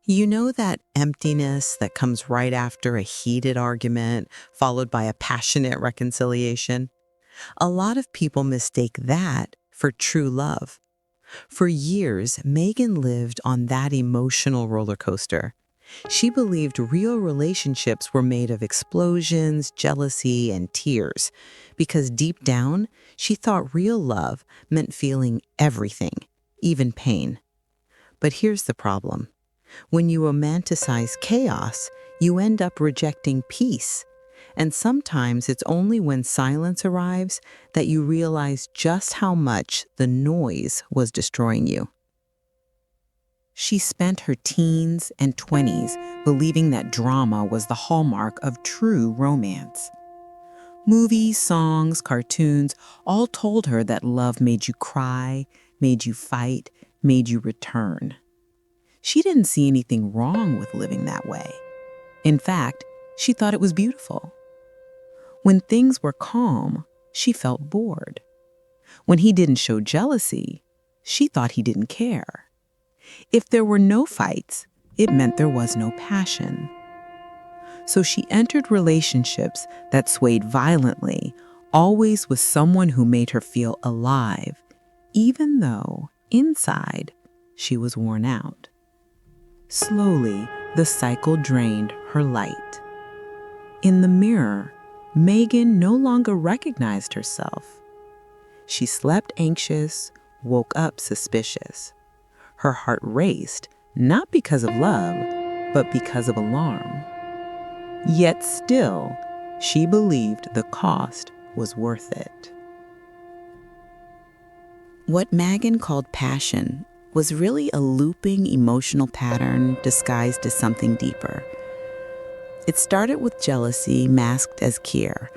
You know that emptiness that comes right after a heated argument, followed by a passionate reconciliation? A lot of people mistake that for true love. For years, Megan lived on that emotional roller coaster. She believed real relationships were made of explosions, jealousy, and tears, because deep down, she thought real love meant feeling everything, even pain. But here's the problem. When you romanticize chaos, you end up rejecting peace. And sometimes it's only when silence arrives that you realize just how much the noise was destroying you. She spent her teens and 20s believing that drama was the hallmark of true romance. Movies, songs, cartoons all told her that love made you cry, made you fight, made you return. She didn't see anything wrong with living that way. In fact, she thought it was beautiful. When things were calm, she felt bored. When he didn't show jealousy, she thought he didn't care. If there were no fights, it meant there was no passion. So she entered relationships that swayed violently, always with someone who made her feel alive, even though, inside, she was worn out. Slowly, the cycle drained her light. In the mirror, Megan no longer recognized herself. She slept anxious, woke up suspicious. Her heart raced, not because of love, but because of alarm. Yet still, she believed the cost was worth it. What Megan called passion was really a looping emotional pattern disguised as something deeper. It started with jealousy masked as care,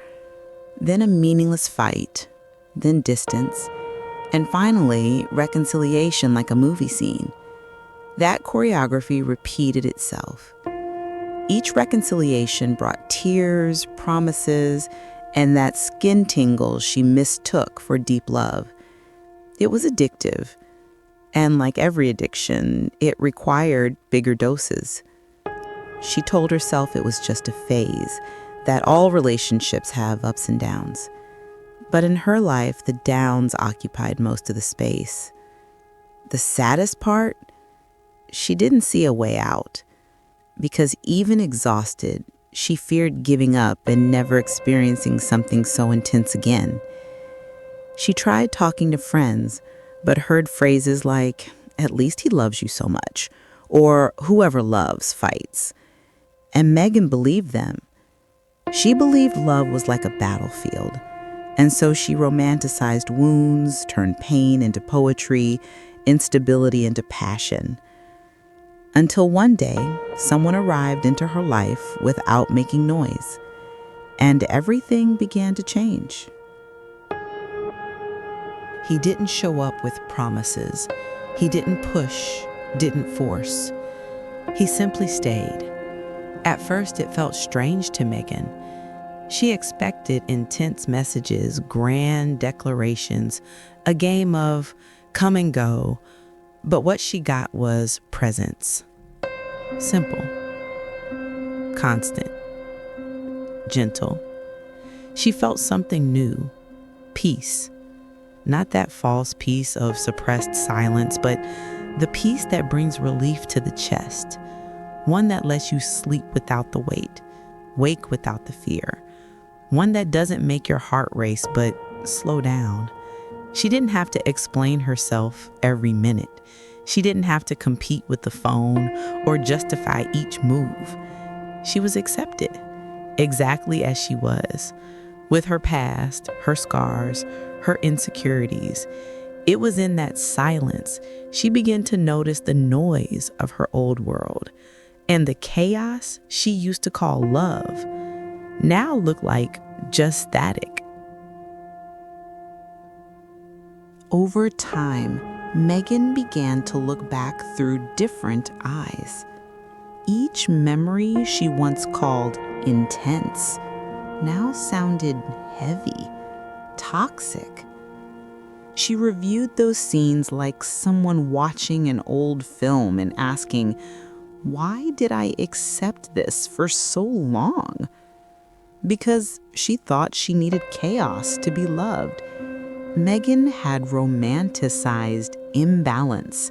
then a meaningless fight, then distance, and finally reconciliation like a movie scene. That choreography repeated itself. Each reconciliation brought tears, promises, and that skin tingle she mistook for deep love. It was addictive, and like every addiction, it required bigger doses. She told herself it was just a phase, that all relationships have ups and downs. But in her life, the downs occupied most of the space. The saddest part? She didn't see a way out, because even exhausted, she feared giving up and never experiencing something so intense again. She tried talking to friends, but heard phrases like, "At least he loves you so much," or "Whoever loves fights." And Megan believed them. She believed love was like a battlefield, and so she romanticized wounds, turned pain into poetry, instability into passion. Until one day, someone arrived into her life without making noise, and everything began to change. He didn't show up with promises. He didn't push, didn't force. He simply stayed. At first, it felt strange to Megan. She expected intense messages, grand declarations, a game of come and go, but what she got was presence. Simple, constant, gentle. She felt something new, peace. Not that false peace of suppressed silence, but the peace that brings relief to the chest. One that lets you sleep without the weight, wake without the fear. One that doesn't make your heart race, but slow down. She didn't have to explain herself every minute. She didn't have to compete with the phone or justify each move. She was accepted, exactly as she was, with her past, her scars, her insecurities. It was in that silence she began to notice the noise of her old world. And the chaos she used to call love now looked like just static. Over time, Megan began to look back through different eyes. Each memory she once called intense now sounded heavy, toxic. She reviewed those scenes like someone watching an old film and asking, Why did I accept this for so long? Because she thought she needed chaos to be loved. Megan had romanticized imbalance,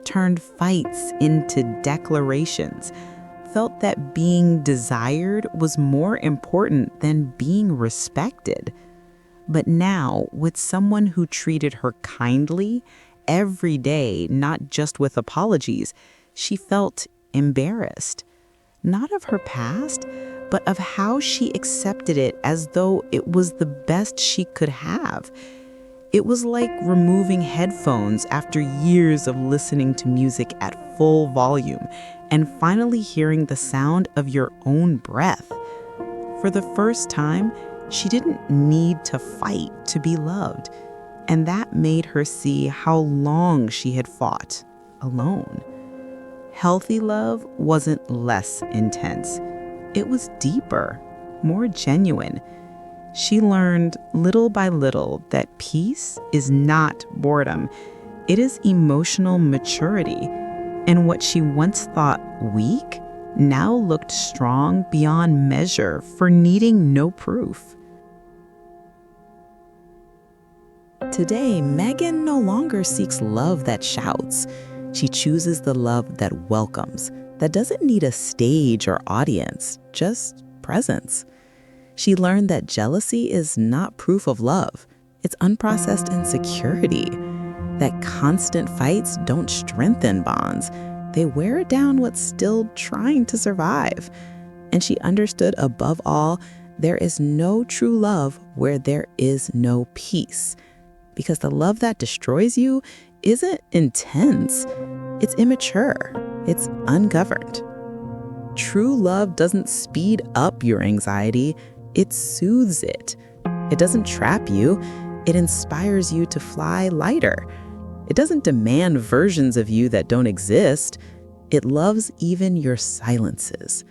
turned fights into declarations, felt that being desired was more important than being respected. But now, with someone who treated her kindly every day, not just with apologies, she felt embarrassed. Not of her past, but of how she accepted it as though it was the best she could have. It was like removing headphones after years of listening to music at full volume and finally hearing the sound of your own breath. For the first time, she didn't need to fight to be loved, and that made her see how long she had fought alone. Healthy love wasn't less intense. It was deeper, more genuine. She learned little by little that peace is not boredom. It is emotional maturity. And what she once thought weak now looked strong beyond measure for needing no proof. Today, Megan no longer seeks love that shouts. She chooses the love that welcomes, that doesn't need a stage or audience, just presence. She learned that jealousy is not proof of love. It's unprocessed insecurity. That constant fights don't strengthen bonds. They wear down what's still trying to survive. And she understood above all, there is no true love where there is no peace. Because the love that destroys you isn't intense. It's immature. It's ungoverned. True love doesn't speed up your anxiety. It soothes it. It doesn't trap you. It inspires you to fly lighter. It doesn't demand versions of you that don't exist. It loves even your silences.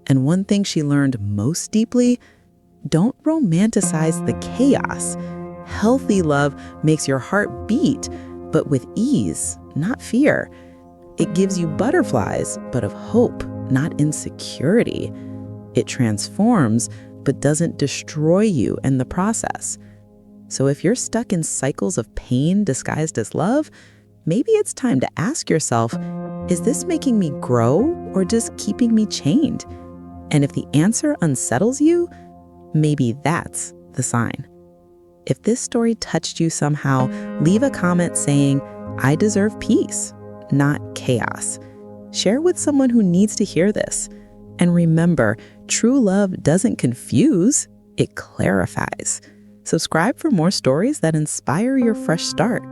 And one thing she learned most deeply, don't romanticize the chaos. Healthy love makes your heart beat, but with ease, not fear. It gives you butterflies, but of hope, not insecurity. It transforms, but doesn't destroy you in the process. So if you're stuck in cycles of pain disguised as love, maybe it's time to ask yourself, is this making me grow or just keeping me chained? And if the answer unsettles you, maybe that's the sign. If this story touched you somehow, leave a comment saying, I deserve peace, not chaos. Share with someone who needs to hear this. And remember, true love doesn't confuse, it clarifies. Subscribe for more stories that inspire your fresh start.